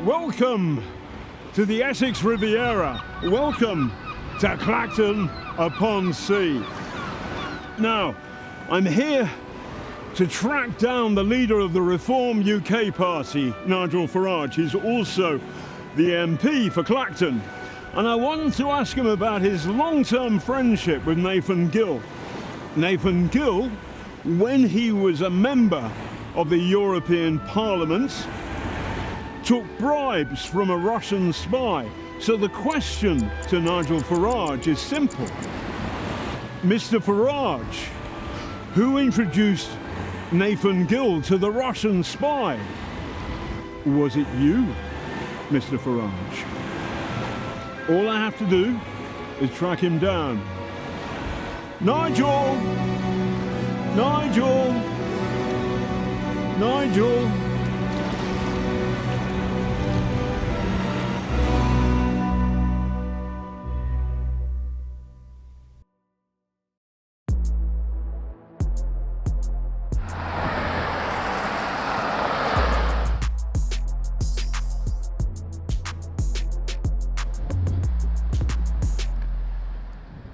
Welcome to the Essex Riviera. Welcome to Clacton upon Sea. Now, I'm here to track down the leader of the Reform UK Party, Nigel Farage. He's also the MP for Clacton. And I want to ask him about his long-term friendship with Nathan Gill. Nathan Gill, when he was a member of the European Parliament, took bribes from a Russian spy. So the question to Nigel Farage is simple. Mr. Farage, who introduced Nathan Gill to the Russian spy? Was it you, Mr. Farage? All I have to do is track him down. Nigel! Nigel! Nigel!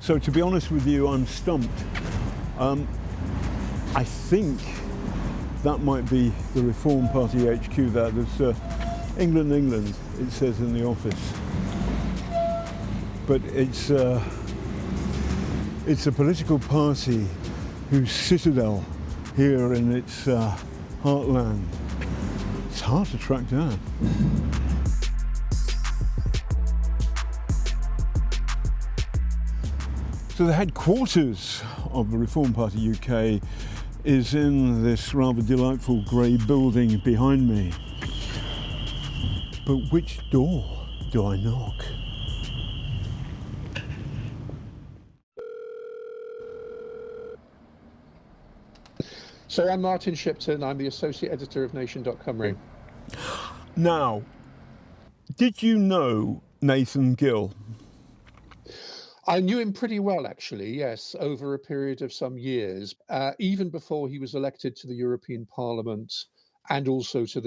So to be honest with you, I'm stumped. I think that might be the Reform Party HQ there. There's England, England, it says in the office. But it's a political party whose citadel here in its heartland. It's hard to track down. So the headquarters of the Reform Party UK is in this rather delightful grey building behind me. But which door do I knock? So I'm Martin Shipton, I'm the Associate Editor of Nation.com. Now, did you know Nathan Gill? I knew him pretty well, actually, yes, over a period of some years, even before he was elected to the European Parliament and also to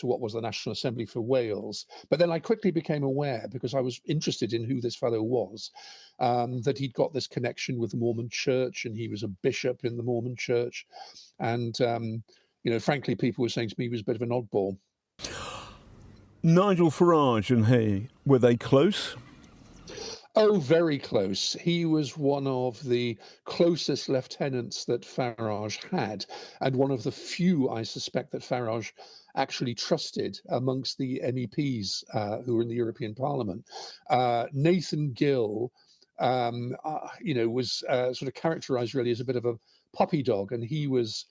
what was the National Assembly for Wales. But then I quickly became aware, because I was interested in who this fellow was, that he'd got this connection with the Mormon Church, and he was a bishop in the Mormon Church. And, frankly, people were saying to me he was a bit of an oddball. Nigel Farage and he, were they close? Oh, very close. He was one of the closest lieutenants that Farage had, and one of the few, I suspect, that Farage actually trusted amongst the MEPs who were in the European Parliament. Nathan Gill, was sort of characterised really as a bit of a puppy dog, and he was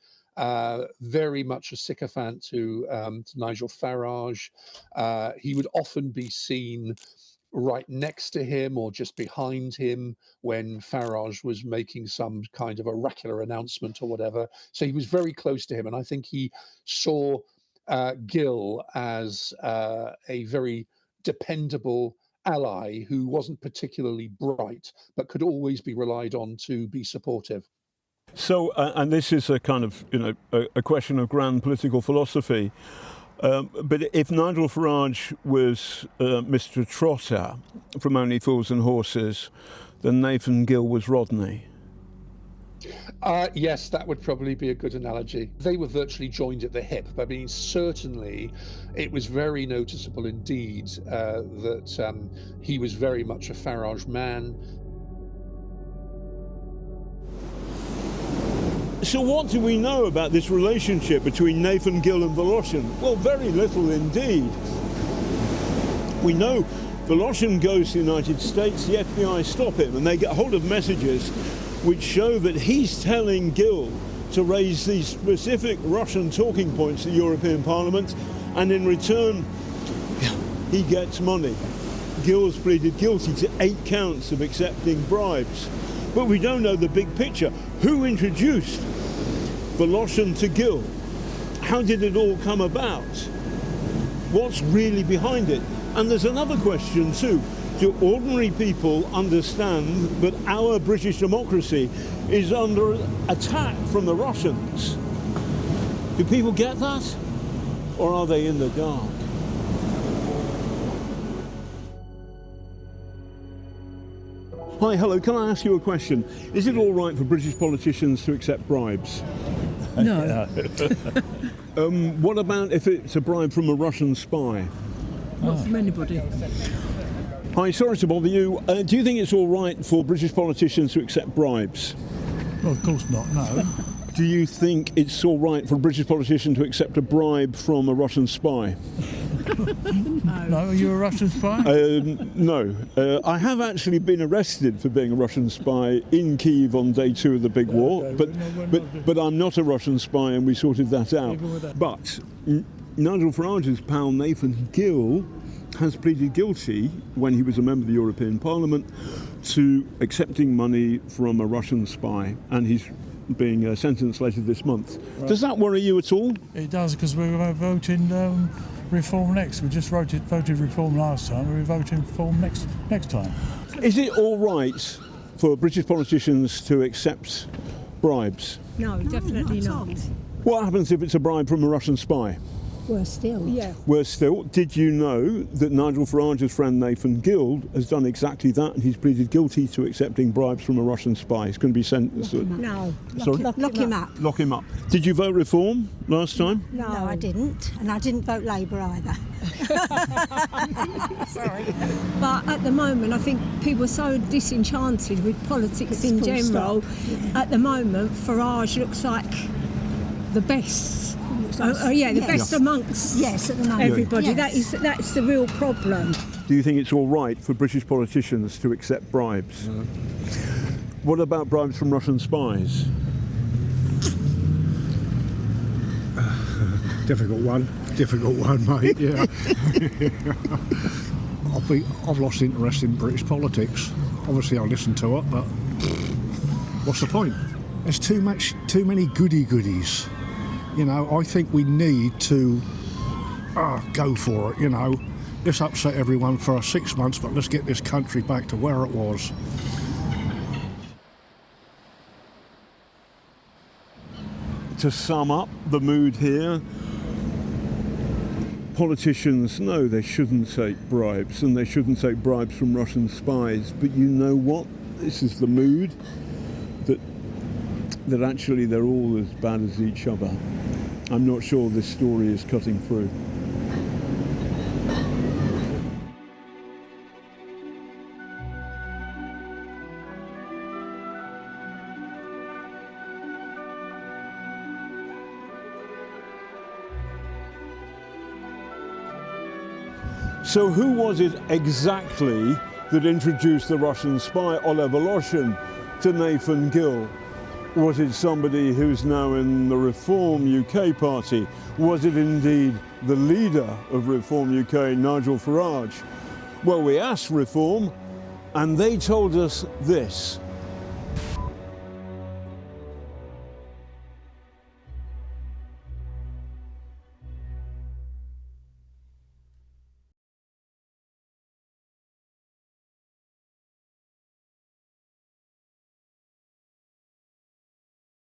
very much a sycophant to Nigel Farage. He would often be seen right next to him or just behind him when Farage was making some kind of oracular announcement or whatever. So he was very close to him. And I think he saw Gill as a very dependable ally who wasn't particularly bright, but could always be relied on to be supportive. So, and this is a kind of, a question of grand political philosophy. But if Nigel Farage was Mr. Trotter from Only Fools and Horses, then Nathan Gill was Rodney. Yes, that would probably be a good analogy. They were virtually joined at the hip. I mean, certainly it was very noticeable indeed that he was very much a Farage man. So what do we know about this relationship between Nathan Gill and Voloshin? Well, very little indeed. We know Voloshin goes to the United States, the FBI stop him, and they get hold of messages which show that he's telling Gill to raise these specific Russian talking points at the European Parliament, and in return, he gets money. Gill's pleaded guilty to 8 counts of accepting bribes. But we don't know the big picture. Who introduced Voloshin to Gill? How did it all come about? What's really behind it? And there's another question too. Do ordinary people understand that our British democracy is under attack from the Russians? Do people get that? Or are they in the dark? Hi, hello, can I ask you a question? Is it all right for British politicians to accept bribes? No. What about if it's a bribe from a Russian spy? Not from anybody. Hi, sorry to bother you. Do you think it's all right for British politicians to accept bribes? Well, of course not, no. Do you think it's all right for a British politician to accept a bribe from a Russian spy? No, are you a Russian spy? No. I have actually been arrested for being a Russian spy in Kyiv on day 2 of the big war, but I'm not a Russian spy, and we sorted that out. But Nigel Farage's pal Nathan Gill has pleaded guilty, when he was a member of the European Parliament, to accepting money from a Russian spy, and he's being sentenced later this month. Right. Does that worry you at all? It does, because we're voting reform next. We just voted reform last time. We're voting reform next time. Is it all right for British politicians to accept bribes? No, definitely not. What happens if it's a bribe from a Russian spy? Worse still. Yeah. Worse still. Did you know that Nigel Farage's friend Nathan Gill has done exactly that, and he's pleaded guilty to accepting bribes from a Russian spy? He's going to be sentenced. No. Lock him up. Lock him up. Did you vote Reform last time? No, I didn't. And I didn't vote Labour either. Sorry. But at the moment, I think people are so disenchanted with politics in general. At the moment, Farage looks like the best. The best amongst at the moment. Everybody. Yes. That's the real problem. Do you think it's all right for British politicians to accept bribes? No. What about bribes from Russian spies? Difficult one, mate. Yeah. I've lost interest in British politics. Obviously, I listen to it, but what's the point? There's too many goodies. You know, I think we need to go for it, you know. Let's upset everyone for 6 months, but let's get this country back to where it was. To sum up the mood here, politicians know they shouldn't take bribes, and they shouldn't take bribes from Russian spies, but you know what? This is the mood that actually they're all as bad as each other. I'm not sure this story is cutting through. So who was it exactly that introduced the Russian spy Oleg Voloshin to Nathan Gill? Was it somebody who's now in the Reform UK party? Was it indeed the leader of Reform UK, Nigel Farage? Well, we asked Reform, and they told us this.